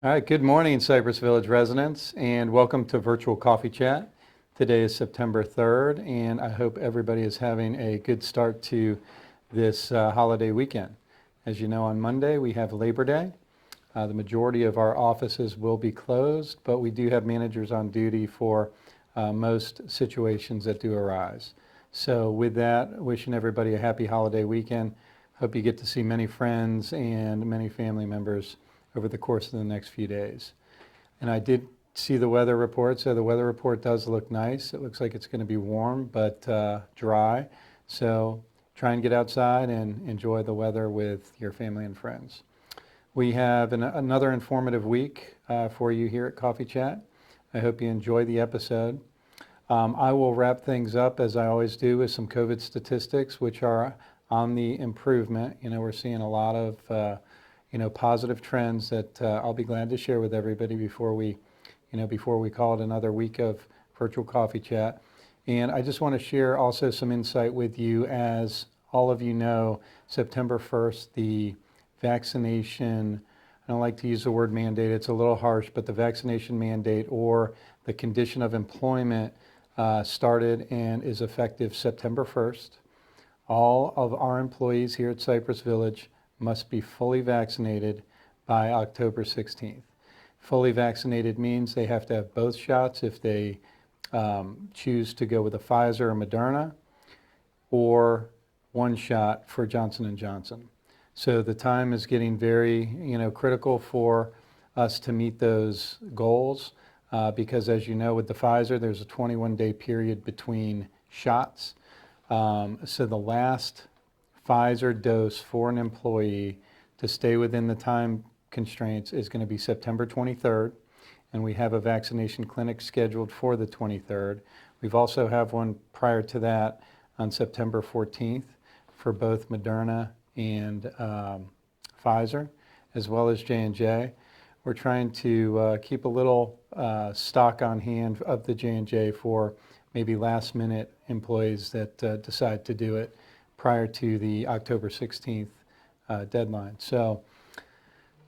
All right, good morning, Cypress Village residents, and welcome to Virtual Coffee Chat. Today is September 3rd, and I hope everybody is having a good start to this holiday weekend. As you know, on Monday we have Labor Day. The majority of our offices will be closed, but we do have managers on duty for most situations that do arise. So with that, wishing everybody a happy holiday weekend. Hope you get to see many friends and many family members over the course of the next few days. And I did see the weather report, so the weather report does look nice. It looks like it's going to be warm but dry. So try and get outside and enjoy the weather with your family and friends. We have another informative week for you here at Coffee Chat. I hope you enjoy the episode. I will wrap things up, as I always do, with some COVID statistics, which are on the improvement. You know, we're seeing a lot of positive trends that I'll be glad to share with everybody before we call it another week of virtual coffee chat. And I just want to share also some insight with you. As all of you know, September 1st, the vaccination, I don't like to use the word mandate, it's a little harsh, but the vaccination mandate or the condition of employment started and is effective September 1st. All of our employees here at Cypress Village must be fully vaccinated by October 16th. Fully vaccinated means they have to have both shots if they choose to go with a Pfizer or Moderna, or one shot for Johnson & Johnson. So the time is getting very critical for us to meet those goals because, as you know, with the Pfizer, there's a 21-day period between shots. So the last Pfizer dose for an employee to stay within the time constraints is going to be September 23rd, and we have a vaccination clinic scheduled for the 23rd. We've also have one prior to that on September 14th for both Moderna and Pfizer, as well as J&J. We're trying to keep a little stock on hand of the J&J for maybe last minute employees that decide to do it prior to the October 16th deadline. So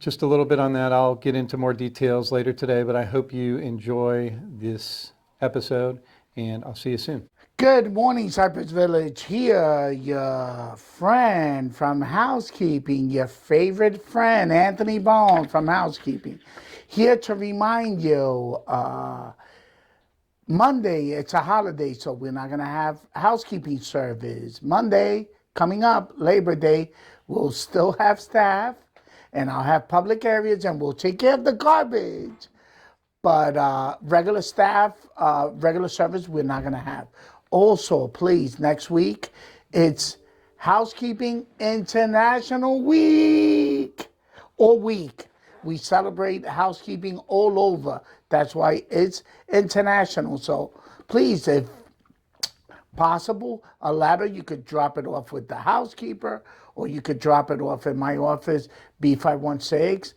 just a little bit on that. I'll get into more details later today, but I hope you enjoy this episode, and I'll see you soon. Good morning, Cypress Village. Here, your friend from Housekeeping, your favorite friend, Anthony Bones from Housekeeping. Here to remind you, Monday, it's a holiday, so we're not going to have housekeeping service. Monday, coming up, Labor Day, we'll still have staff, and I'll have public areas, and we'll take care of the garbage. But regular staff, regular service, we're not going to have. Also, please, next week, it's Housekeeping International Week. All week. We celebrate housekeeping all over. That's why it's international. So please, if possible, a letter, you could drop it off with the housekeeper, or you could drop it off in my office, B516,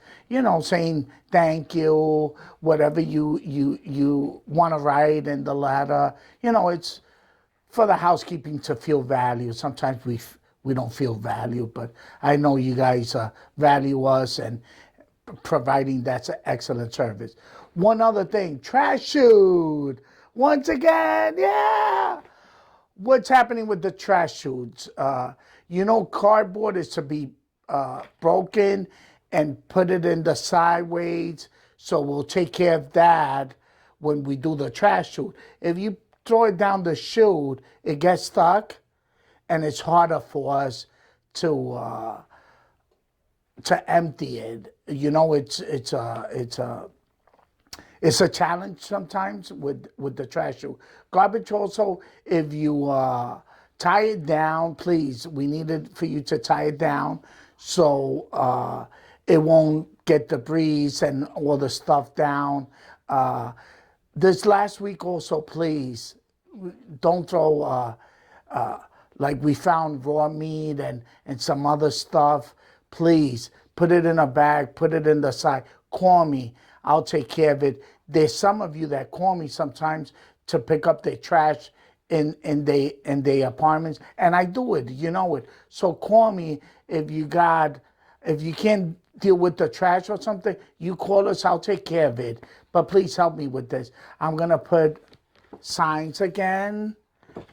saying thank you, whatever you want to write in the letter. It's for the housekeeping to feel valued. Sometimes we don't feel valued, but I know you guys value us and providing that's an excellent service. One other thing, trash chute. Once again, yeah. What's happening with the trash chutes? Cardboard is to be broken and put it in the sideways. So we'll take care of that when we do the trash chute. If you throw it down the chute, it gets stuck, and it's harder for us to empty it. It's a challenge sometimes with the trash chute. Garbage also, if you tie it down, please, we need it for you to tie it down so it won't get debris and all the stuff down. This last week also, please, don't throw, like we found raw meat and some other stuff. Please, put it in a bag, put it in the side. Call me. I'll take care of it. There's some of you that call me sometimes to pick up their trash in their apartments, and I do it, you know it. So call me if you got If you can't deal with the trash or something, you call us, I'll take care of it. But please help me with this. I'm gonna put signs again,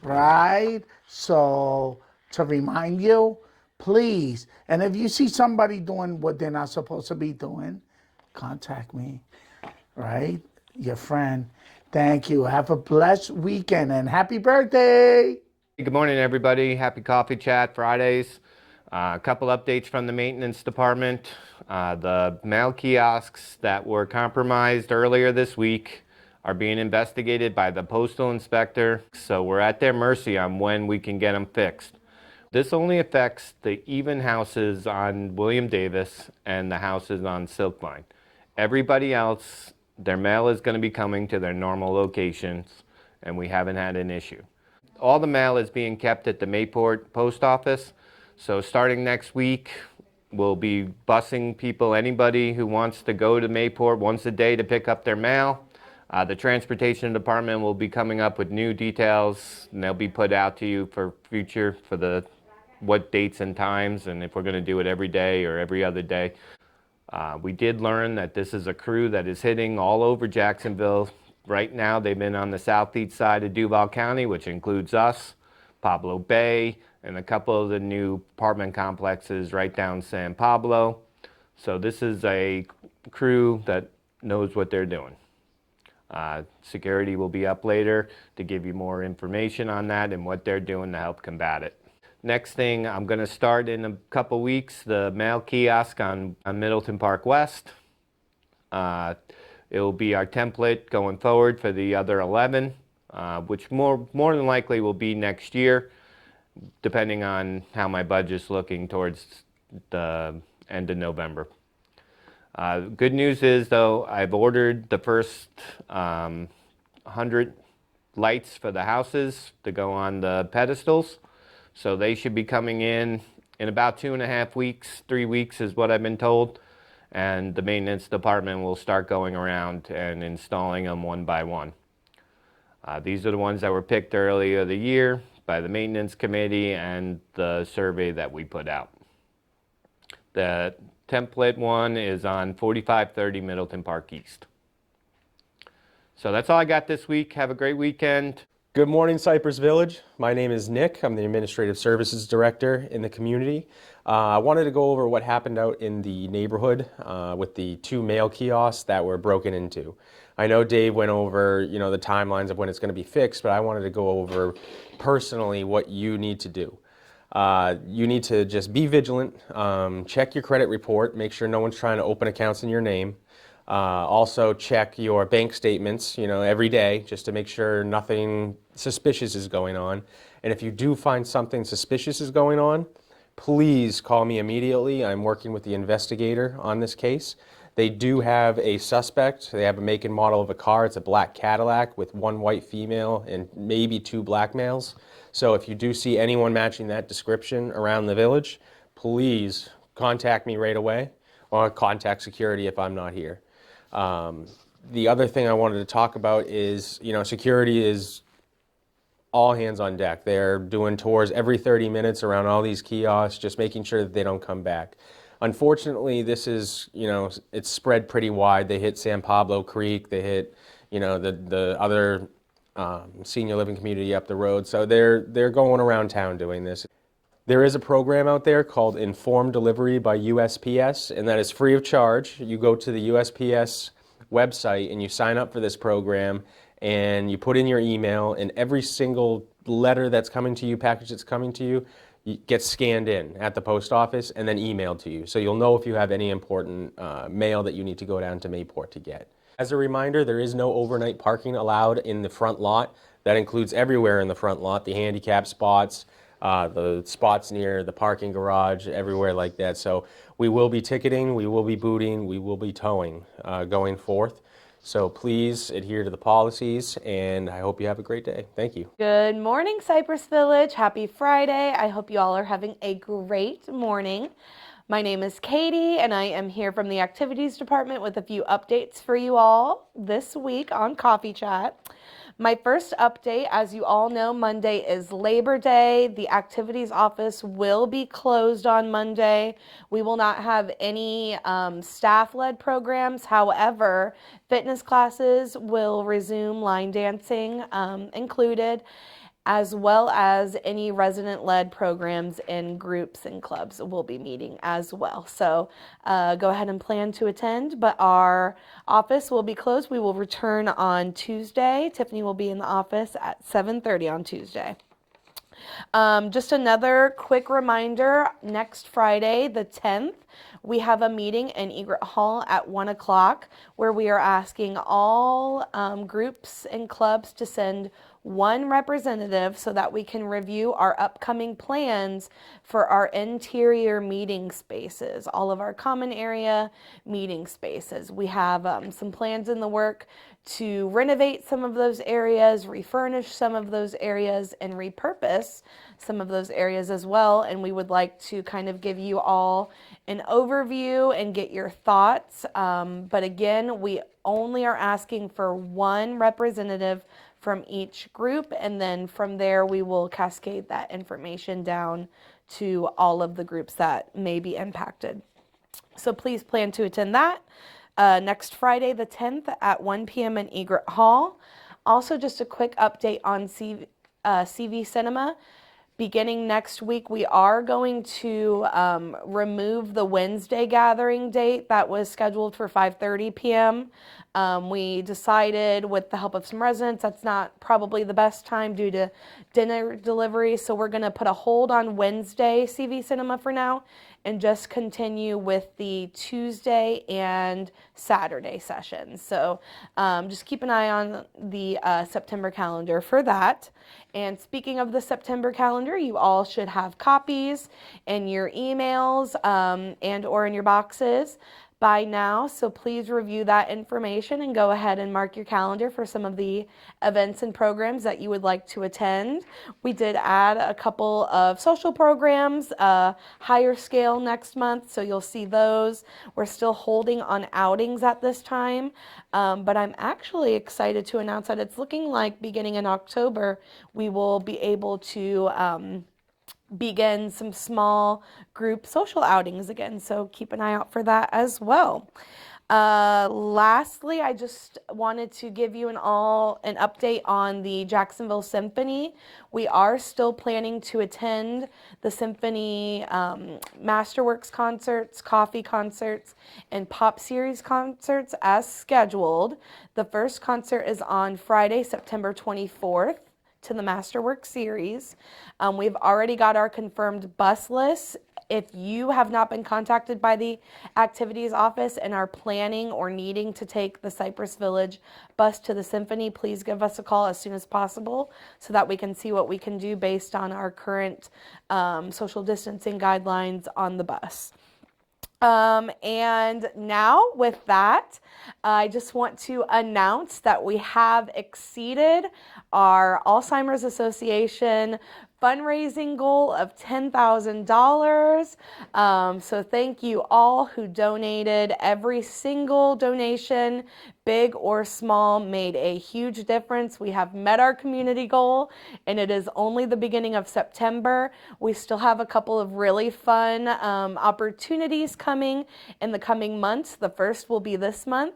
right? So to remind you, please. And if you see somebody doing what they're not supposed to be doing, contact me, right? Your friend. Thank you. Have a blessed weekend and happy birthday. Good morning, everybody. Happy Coffee Chat Fridays. A couple updates from the maintenance department. The mail kiosks that were compromised earlier this week are being investigated by the postal inspector, so we're at their mercy on when we can get them fixed. This only affects the even houses on William Davis and the houses on Silkline. Everybody else, their mail is going to be coming to their normal locations, and we haven't had an issue. All the mail is being kept at the Mayport post office, so starting next week, we'll be busing people, anybody who wants to go to Mayport once a day to pick up their mail. The transportation department will be coming up with new details, and they'll be put out to you for future, for what dates and times, and if we're going to do it every day or every other day. We did learn that this is a crew that is hitting all over Jacksonville. Right now, they've been on the southeast side of Duval County, which includes us, Pablo Bay, and a couple of the new apartment complexes right down San Pablo. So this is a crew that knows what they're doing. Security will be up later to give you more information on that and what they're doing to help combat it. Next thing, I'm going to start in a couple weeks, the mail kiosk on Middleton Park West. It will be our template going forward for the other 11, which more than likely will be next year, depending on how my budget's looking towards the end of November. Good news is, though, I've ordered the first 100 lights for the houses to go on the pedestals. So they should be coming in about 2.5 weeks, 3 weeks is what I've been told. And the maintenance department will start going around and installing them one by one. These are the ones that were picked earlier the year by the maintenance committee and the survey that we put out. The template one is on 4530 Middleton Park East. So that's all I got this week. Have a great weekend. Good morning, Cypress Village. My name is Nick. I'm the Administrative Services Director in the community. I wanted to go over what happened out in the neighborhood with the 2 mail kiosks that were broken into. I know Dave went over, the timelines of when it's going to be fixed, but I wanted to go over personally what you need to do. You need to just be vigilant, check your credit report, make sure no one's trying to open accounts in your name. Also check your bank statements, every day, just to make sure nothing suspicious is going on. And if you do find something suspicious is going on, please call me immediately. I'm working with the investigator on this case. They do have a suspect. They have a make and model of a car. It's a black Cadillac with 1 white female and maybe 2 black males. So if you do see anyone matching that description around the village, please contact me right away or contact security if I'm not here. The other thing I wanted to talk about is, security is all hands on deck. They're doing tours every 30 minutes around all these kiosks, just making sure that they don't come back. Unfortunately, this is, it's spread pretty wide. They hit San Pablo Creek, they hit, the other senior living community up the road. So they're going around town doing this. There is a program out there called Informed Delivery by USPS, and that is free of charge. You go to the USPS website and you sign up for this program, and you put in your email, and every single letter that's coming to you, package that's coming to you, gets scanned in at the post office and then emailed to you. So you'll know if you have any important mail that you need to go down to Mayport to get. As a reminder, there is no overnight parking allowed in the front lot. That includes everywhere in the front lot, the handicap spots, the spots near the parking garage, everywhere like that. So we will be ticketing, we will be booting, we will be towing going forth. So please adhere to the policies, and I hope you have a great day. Thank you. Good morning, Cypress Village. Happy Friday. I hope you all are having a great morning. My name is Katie, and I am here from the Activities Department with a few updates for you all this week on Coffee Chat. My first update, as you all know, Monday is Labor Day. The activities office will be closed on Monday. We will not have any staff-led programs. However, fitness classes will resume, line dancing included, as well as any resident-led programs in groups and clubs will be meeting as well. So go ahead and plan to attend, but our office will be closed. We will return on Tuesday. Tiffany will be in the office at 7:30 on Tuesday. Just another quick reminder, next Friday, the 10th, we have a meeting in Egret Hall at 1 o'clock where we are asking all groups and clubs to send one representative so that we can review our upcoming plans for our interior meeting spaces, all of our common area meeting spaces. We have some plans in the work to renovate some of those areas, refurnish some of those areas, and repurpose some of those areas as well. And we would like to kind of give you all an overview and get your thoughts. But again, we only are asking for one representative from each group, and then from there we will cascade that information down to all of the groups that may be impacted. So please plan to attend that next Friday the 10th at 1 p.m. in Egret Hall. Also, just a quick update on CV Cinema. Beginning next week, we are going to remove the Wednesday gathering date that was scheduled for 5:30 p.m. We decided, with the help of some residents, that's not probably the best time due to dinner delivery. So we're going to put a hold on Wednesday CV Cinema for now and just continue with the Tuesday and Saturday sessions. So just keep an eye on the September calendar for that. And speaking of the September calendar, you all should have copies in your emails and or in your boxes by now. So please review that information and go ahead and mark your calendar for some of the events and programs that you would like to attend. We did add a couple of social programs, higher scale next month, so you'll see those. We're still holding on outings at this time, but I'm actually excited to announce that it's looking like beginning in October, we will be able to begin some small group social outings again, so keep an eye out for that as well. Lastly, I just wanted to give you an update on the Jacksonville Symphony. We are still planning to attend the Symphony Masterworks concerts, coffee concerts, and pop series concerts as scheduled. The first concert is on Friday, September 24th. To the Masterworks series. We've already got our confirmed bus list. If you have not been contacted by the activities office and are planning or needing to take the Cypress Village bus to the Symphony, please give us a call as soon as possible so that we can see what we can do based on our current social distancing guidelines on the bus. And now with that, I just want to announce that we have exceeded our Alzheimer's Association fundraising goal of $10,000. So thank you all who donated. Every single donation, big or small, made a huge difference. We have met our community goal, and it is only the beginning of September. We still have a couple of really fun opportunities coming in the coming months. The first will be this month.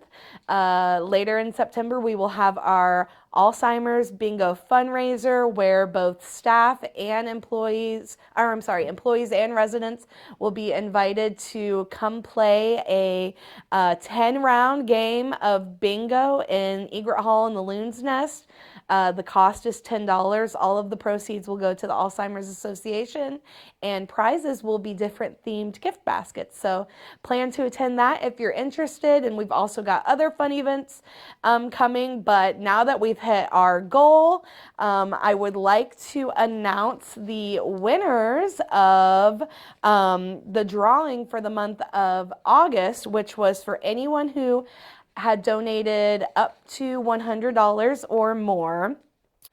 Later in September, we will have our Alzheimer's Bingo fundraiser where both staff and employees and residents will be invited to come play a 10-round game of bingo in Egret Hall in the Loon's Nest. The cost is $10. All of the proceeds will go to the Alzheimer's Association, and prizes will be different themed gift baskets. So plan to attend that if you're interested, and we've also got other fun events coming. But now that we've hit our goal, I would like to announce the winners of the drawing for the month of August, which was for anyone who had donated up to $100 or more.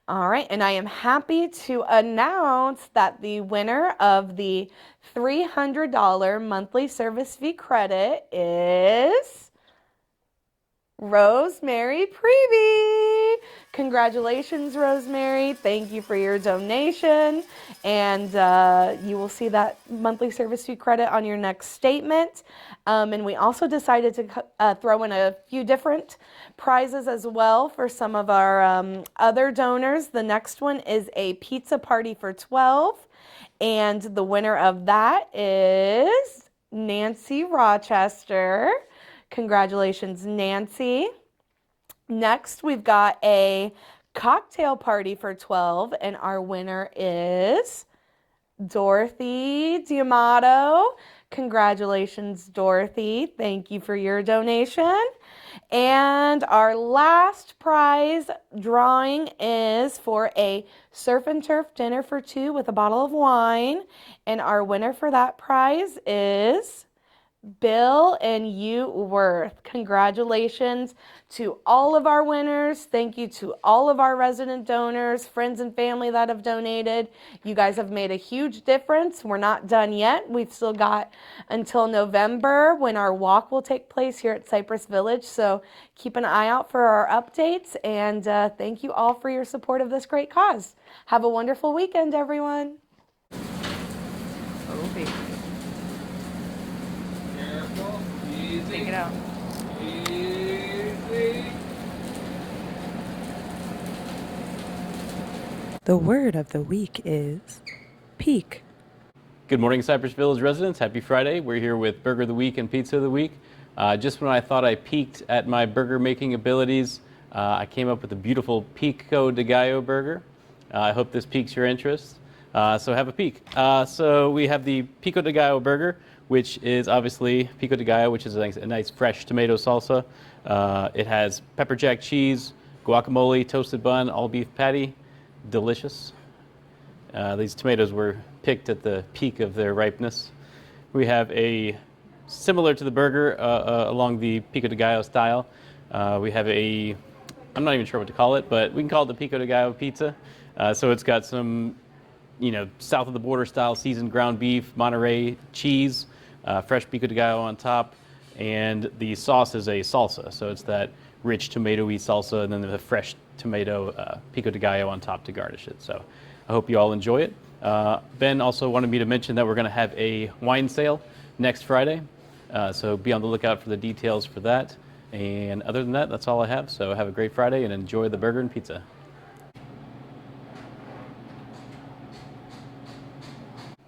All right, and I am happy to announce that the winner of the $300 monthly service fee credit is Rosemary Prevey. Congratulations, Rosemary. Thank you for your donation. And you will see that monthly service fee credit on your next statement. And we also decided to throw in a few different prizes as well for some of our other donors. The next one is a pizza party for 12. And the winner of that is Nancy Rochester. Congratulations, Nancy. Next, we've got a cocktail party for 12, and our winner is Dorothy Diamato. Congratulations, Dorothy. Thank you for your donation. And our last prize drawing is for a surf and turf dinner for 2 with a bottle of wine. And our winner for that prize is Bill and U Worth. Congratulations to all of our winners. Thank you to all of our resident donors, friends and family that have donated. You guys have made a huge difference. We're not done yet. We've still got until November when our walk will take place here at Cypress Village. So keep an eye out for our updates, and thank you all for your support of this great cause. Have a wonderful weekend, everyone. Oh, baby. Careful. Easy. Take it out. Easy. The word of the week is peak. Good morning, Cypress Village residents. Happy Friday. We're here with Burger of the Week and Pizza of the Week. Just when I thought I peaked at my burger making abilities, I came up with a beautiful Pico de Gallo burger. I hope this piques your interest. So have a peek. So we have the Pico de Gallo burger, which is obviously Pico de Gallo, which is a nice fresh tomato salsa. It has pepper jack cheese, guacamole, toasted bun, all beef patty. Delicious. These tomatoes were picked at the peak of their ripeness. We have a, similar to the burger, along the Pico de Gallo style, we have a, I'm not even sure what to call it, but we can call it the Pico de Gallo pizza. So it's got some, south of the border style seasoned ground beef, Monterey cheese, fresh Pico de Gallo on top, and the sauce is a salsa. So it's that rich tomatoey salsa, and then the fresh tomato Pico de Gallo on top to garnish it. So I hope you all enjoy it. Ben also wanted me to mention that we're going to have a wine sale next Friday. So be on the lookout for the details for that. And other than that, that's all I have. So have a great Friday and enjoy the burger and pizza.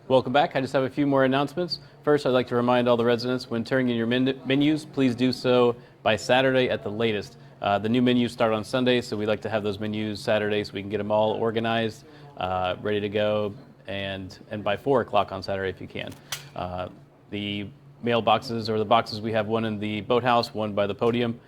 Welcome back. I just have a few more announcements. First, I'd like to remind all the residents when turning in your menus, please do so by Saturday at the latest. The new menus start on Sunday, so we like to have those menus Saturday so we can get them all organized, ready to go, and by 4 o'clock on Saturday if you can. The mailboxes, or the boxes, we have one in the boathouse, one by the podium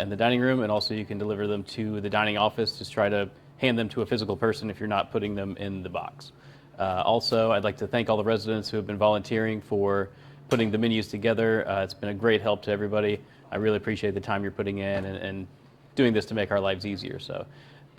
in the dining room, and also you can deliver them to the dining office. Just try to hand them to a physical person if you're not putting them in the box. Also, I'd like to thank all the residents who have been volunteering for putting the menus together. It's been a great help to everybody. I really appreciate the time you're putting in and doing this to make our lives easier. So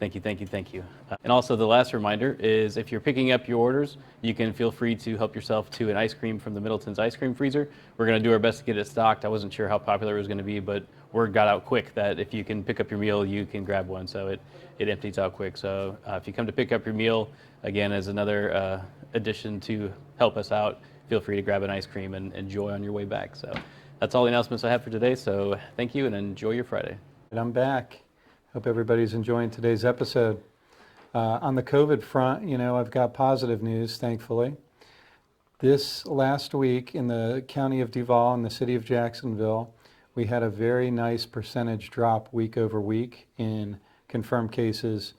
thank you, thank you, thank you. And also the last reminder is if you're picking up your orders, you can feel free to help yourself to an ice cream from the Middleton's ice cream freezer. We're going to do our best to get it stocked. I wasn't sure how popular it was going to be, but word got out quick that if you can pick up your meal, you can grab one. So it empties out quick. So if you come to pick up your meal, again, as another addition to help us out, feel free to grab an ice cream and enjoy on your way back. So that's all the announcements I have for today. So thank you and enjoy your Friday. And I'm back. Hope everybody's enjoying today's episode. On the COVID front, I've got positive news, thankfully. This last week in the county of Duval and the city of Jacksonville, we had a very nice percentage drop week over week in confirmed cases.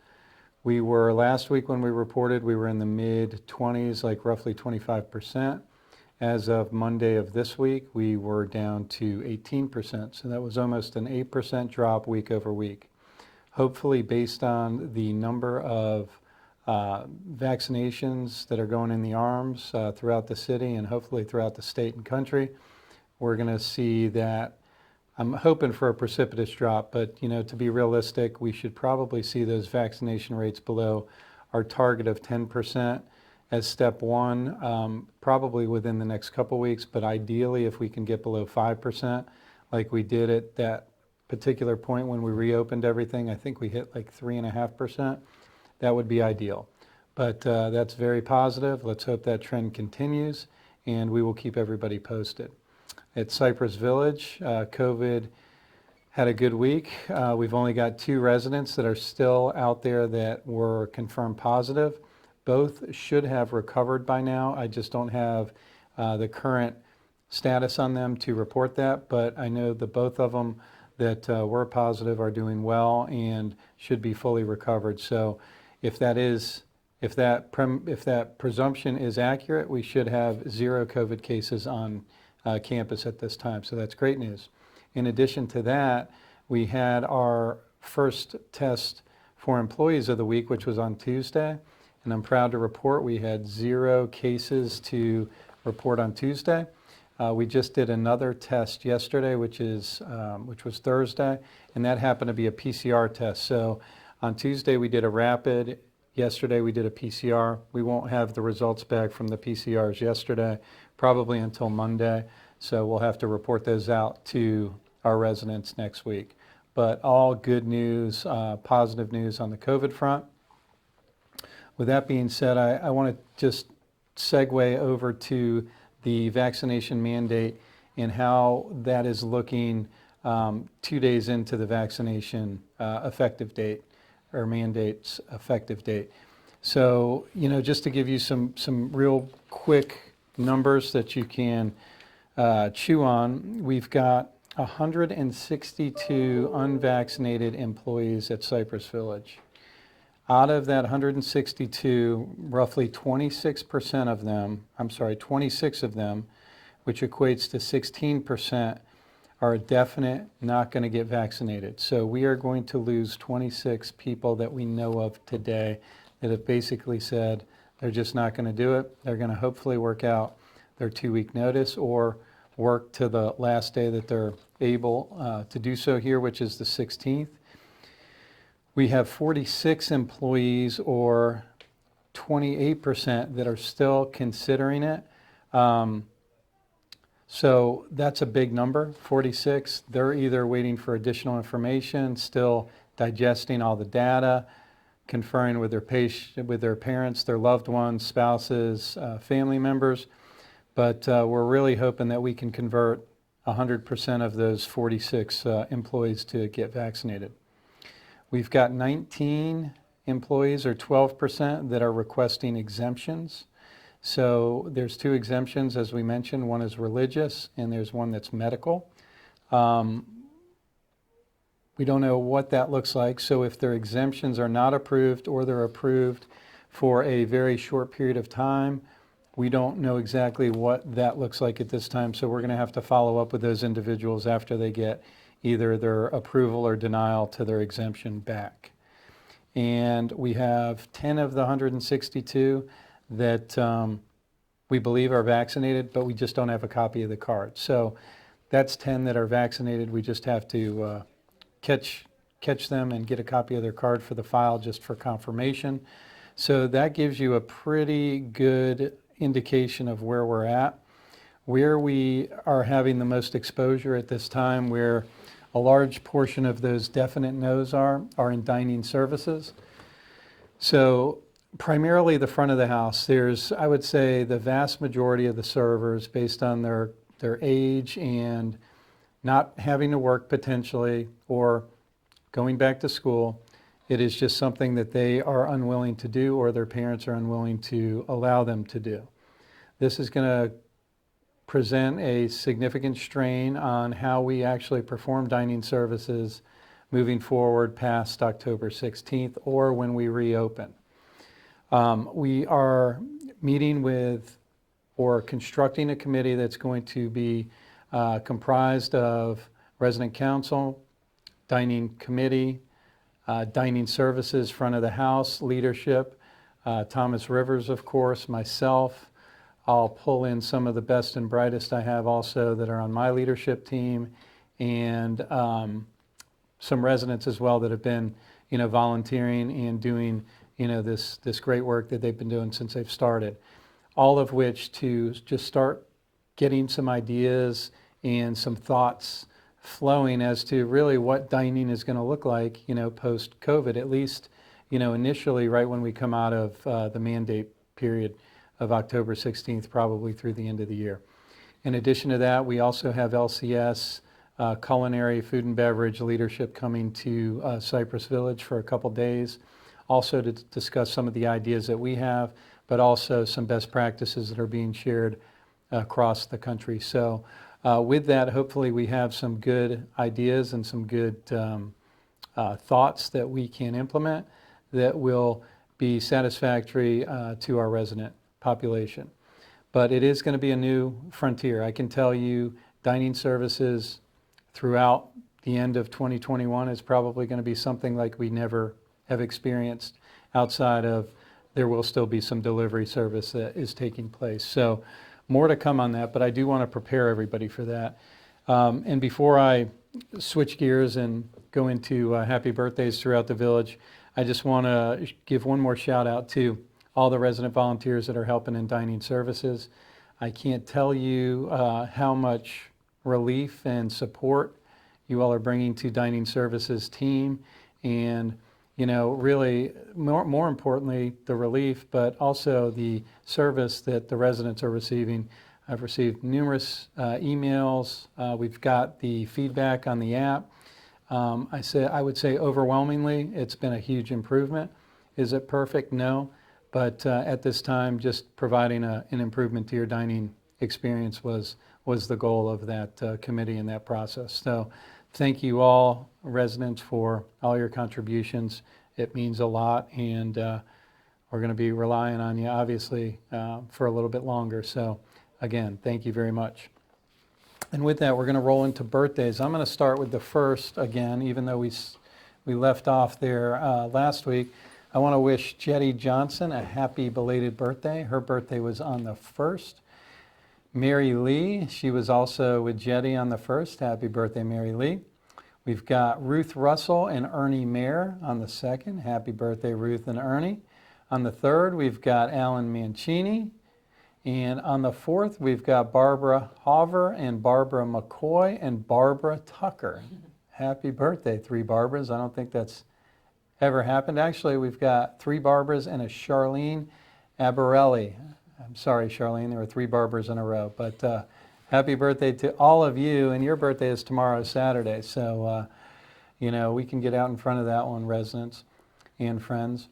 We were, last week when we reported, we were in the mid-20s, like roughly 25%. As of Monday of this week, we were down to 18%. So that was almost an 8% drop week over week. Hopefully, based on the number of vaccinations that are going in the arms throughout the city and hopefully throughout the state and country, we're going to see that. I'm hoping for a precipitous drop, but to be realistic, we should probably see those vaccination rates below our target of 10% as step one, probably within the next couple weeks, but ideally if we can get below 5%, like we did at that particular point when we reopened everything, I think we hit like 3.5%. That would be ideal. But that's very positive. Let's hope that trend continues, and we will keep everybody posted. At Cypress Village, COVID had a good week. We've only got 2 residents that are still out there that were confirmed positive. Both should have recovered by now. I just don't have the current status on them to report that, but I know that both of them that were positive are doing well and should be fully recovered. So if that presumption is accurate, we should have 0 COVID cases on campus at this time. So that's great news. In addition to that, we had our first test for employees of the week, which was on Tuesday. And I'm proud to report we had 0 cases to report on Tuesday. We just did another test yesterday, which was Thursday, and that happened to be a PCR test. So on Tuesday we did a rapid. Yesterday we did a PCR. We won't have the results back from the PCRs yesterday, probably until Monday. So we'll have to report those out to our residents next week. But all good news, positive news on the COVID front. With that being said, I want to just segue over to the vaccination mandate and how that is looking 2 days into the vaccination effective date, or mandate's effective date. So, just to give you some real quick numbers that you can chew on, we've got 162 unvaccinated employees at Cypress Village. Out of that 162, roughly 26 of them, which equates to 16%, are definite not going to get vaccinated. So we are going to lose 26 people that we know of today that have basically said they're just not going to do it. They're going to hopefully work out their 2-week notice or work to the last day that they're able to do so here, which is the 16th. We have 46 employees, or 28%, that are still considering it. So that's a big number, 46. They're either waiting for additional information, still digesting all the data, conferring with their parents, their loved ones, spouses, family members. But we're really hoping that we can convert 100% of those 46 employees to get vaccinated. We've got 19 employees, or 12%, that are requesting exemptions. So there's 2 exemptions, as we mentioned. One is religious, and there's one that's medical. We don't know what that looks like. So if their exemptions are not approved, or they're approved for a very short period of time, we don't know exactly what that looks like at this time. So we're going to have to follow up with those individuals after they get either their approval or denial to their exemption back. And we have 10 of the 162 that we believe are vaccinated, but we just don't have a copy of the card. So that's 10 that are vaccinated. We just have to catch them and get a copy of their card for the file, just for confirmation. So that gives you a pretty good indication of where we're at. Where we are having the most exposure at this time, where a large portion of those definite no's are in dining services. So primarily the front of the house, there's, I would say, the vast majority of the servers, based on their age and not having to work potentially, or going back to school, it is just something that they are unwilling to do, or their parents are unwilling to allow them to do. This is going to present a significant strain on how we actually perform dining services moving forward past October 16th, or when we reopen. We are meeting with, or constructing, a committee that's going to be comprised of resident council, dining committee, dining services, front of the house leadership, Thomas Rivers, of course, myself. I'll pull in some of the best and brightest I have also that are on my leadership team, and some residents as well that have been, volunteering and doing, this great work that they've been doing since they've started. All of which to just start getting some ideas and some thoughts flowing as to really what dining is going to look like, post-COVID, at least, initially right when we come out of the mandate period of October 16th, probably through the end of the year. In addition to that, we also have LCS culinary food and beverage leadership coming to Cypress Village for a couple days, also to discuss some of the ideas that we have, but also some best practices that are being shared across the country. So with that, hopefully we have some good ideas and some good thoughts that we can implement that will be satisfactory to our resident population. But it is going to be a new frontier. I can tell you dining services throughout the end of 2021 is probably going to be something like we never have experienced outside of there will still be some delivery service that is taking place. So more to come on that, but I do want to prepare everybody for that. And before I switch gears and go into happy birthdays throughout the village, I just want to give one more shout out to all the resident volunteers that are helping in dining services. I can't tell you how much relief and support you all are bringing to dining services team, and really more importantly, the relief, but also the service that the residents are receiving. I've received numerous emails. We've got the feedback on the app. I would say overwhelmingly, it's been a huge improvement. Is it perfect? No. But at this time, just providing an improvement to your dining experience was the goal of that committee and that process. So thank you all, residents, for all your contributions. It means a lot, and we're going to be relying on you, obviously, for a little bit longer. So again, thank you very much. And with that, we're going to roll into birthdays. I'm going to start with the first again, even though we left off there last week. I want to wish Jetty Johnson a happy belated birthday. Her birthday was on the 1st. Mary Lee, she was also with Jetty on the 1st. Happy birthday, Mary Lee. We've got Ruth Russell and Ernie Mayer on the 2nd. Happy birthday, Ruth and Ernie. On the 3rd, we've got Alan Mancini. And on the 4th, we've got Barbara Hover and Barbara McCoy and Barbara Tucker. Happy birthday, 3 Barbaras. I don't think that's ever happened. Actually, we've got 3 Barbaras and a Charlene Abarelli. I'm sorry, Charlene, there were 3 Barbaras in a row. But happy birthday to all of you, and your birthday is tomorrow, Saturday. So, we can get out in front of that one, residents and friends.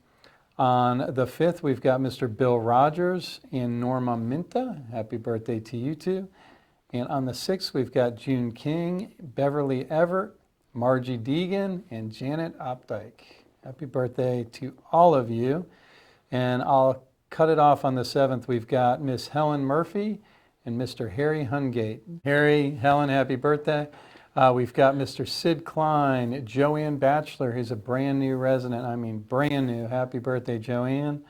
On the 5th, we've got Mr. Bill Rogers and Norma Minta. Happy birthday to you two. And on the 6th, we've got June King, Beverly Everett, Margie Deegan, and Janet Opdyke. Happy birthday to all of you. And I'll cut it off on the 7th. We've got Miss Helen Murphy and Mr. Harry Hungate. Harry, Helen, happy birthday. We've got Mr. Sid Klein, Joanne Batchelor, who's a brand new resident. I mean, brand new. Happy birthday, Joanne.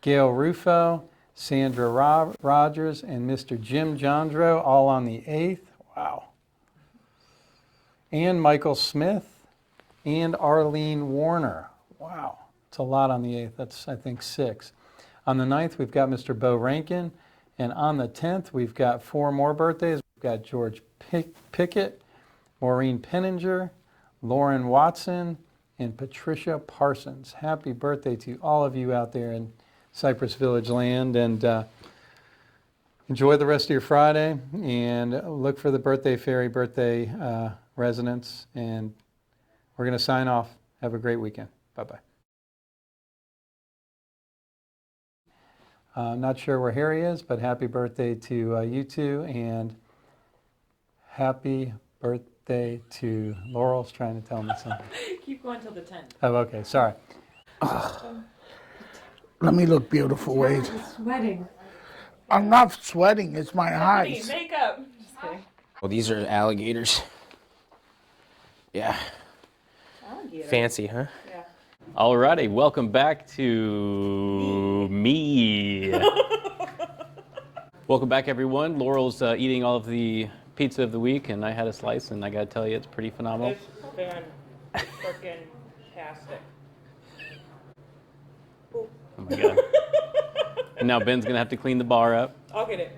Gail Rufo, Sandra Rogers, and Mr. Jim Jondro, all on the 8th. Wow. And Michael Smith and Arlene Warner. Wow. It's a lot on the 8th. That's, I think, 6. On the 9th, we've got Mr. Bo Rankin. And on the 10th, we've got 4 more birthdays. We've got George Pickett, Maureen Penninger, Lauren Watson, and Patricia Parsons. Happy birthday to all of you out there in Cypress Village land. And enjoy the rest of your Friday. And look for the birthday fairy, birthday residents. And we're going to sign off. Have a great weekend. Bye-bye. Not sure where Harry is, but happy birthday to you two, and happy birthday to Laurel's trying to tell me something. Keep going till the 10th. Oh, okay, sorry. Let me look beautiful, wait. I'm sweating. I'm not sweating, it's my eyes. Makeup. Just kidding. Well, these are alligators. Yeah. Alligator. Fancy, huh? Yeah. Alrighty, welcome back to me. Welcome back, everyone. Laurel's eating all of the pizza of the week, and I had a slice, and I gotta tell you, it's pretty phenomenal. It's fan-frickin-tastic. Oh my god. And now Ben's gonna have to clean the bar up. I'll get it.